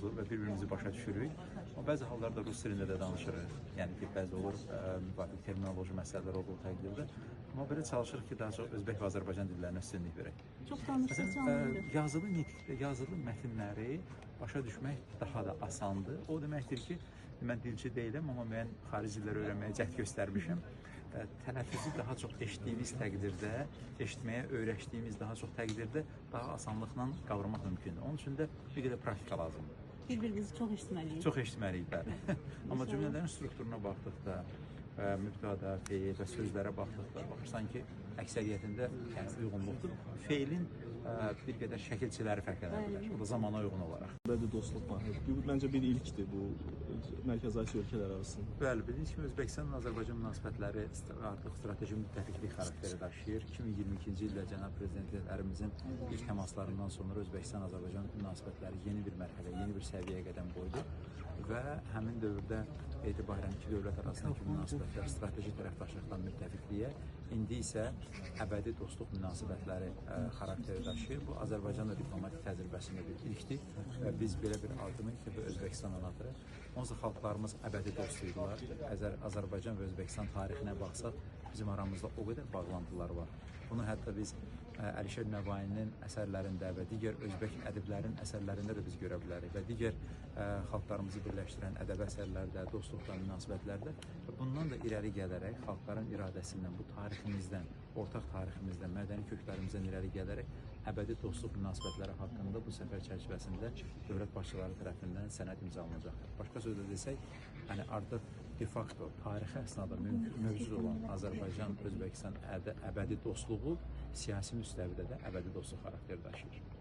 oldu və bir-birimizi başa düşürük. Amma bəzi hallarda rus dilində də danışırıq. Yəni ki, bəzi olur, müvafiq terminoloji məsələlər olduğu təqdirdə. Amma belə çalışırıq ki, daha çox Özbək və Azərbaycan dillərinə üstünlük verək. Çox danışdıqca anlayılır. Yazılı nitqdə, yazılı mətnləri başa düşmək daha da asandır. O deməkdir ki, mən dilçi deyiləm, amma mən xarici dillər öyrənməyə cəhd göstərmişəm. Tənəffüsü daha çox eşitdiyimiz təqdirdə, eşitməyə öyrəşdiyimiz daha çox təqdirdə daha asanlıqla qavramaq mümkündür. Onun üçün də bir qədər praktika lazımdır. Bir-birimizi çox eşitməliyik. Çox eşitməliyik, bəli. Amma cümlələrin strukturuna baxdıqda, mübtada, feil və sözlərə baxdıqda, baxırsan ki, əksəriyyətində uyğunluqdur. Feilin bir qədər şəkilçiləri fərqlənə bilər. O da zamana uyğun olaraq. Əbədi dostluq var. Bu məncə bir ilkdir bu Mərkəzi Asiya ölkələri arasında. Bəli, bildiyiniz kimi Özbəkistanla Azərbaycan münasibətləri artıq strateji müttəfiqlik xarakteri daşıyır. 2022-ci ildə cənab prezidentlərimizin ilk təmaslarından sonra Özbəkistan-Azərbaycan münasibətləri yeni bir mərhələ, yeni bir səviyyəyə qədəm qoydu və həmin dövrdə etibarən iki dövlət arasındakı münasibətlər strateji tərəfdaşlıqdan müttəfiqliyə, indi isə əbədi dostluq münasibətləri xarakteri daşıyır. Bu Azərbaycanla diplomatik təcrübəsində bir ilkdir və biz belə bir addımı ilk dəfə Özbəkistana atırıq. Onsuz xalqlarımız əbədi dostuydular. Azərbaycan və Özbəkistan tarixinə baxsaq, bizim aramızda o qədər bağlantılar var. Bunu hətta biz Əlişir Nəvainin əsərlərində və digər Özbək ədiblərin əsərlərində də biz görə bilərik və digər xalqlarımızı birləşdirən ədəbi əsərlərdə, dostluqda, münasibətlərdə və bundan da irəli gələrək xalqların iradəsindən, bu tariximizdən, ortaq tariximizdən, mədəni köklərimizdən irəli gələrək əbədi dostluq münasibətləri haqqında bu səfər çərçivəsində dövlət başçıları tərəfindən sənəd imzalanacaqdır. Başqa sözlə desək, yəni artıq de facto tarixi əsnada mövcud olan Azərbaycan-Özbəkistan əbədi dostluğu siyasi müstəvidə də əbədi dostluq xarakteri daşıyır.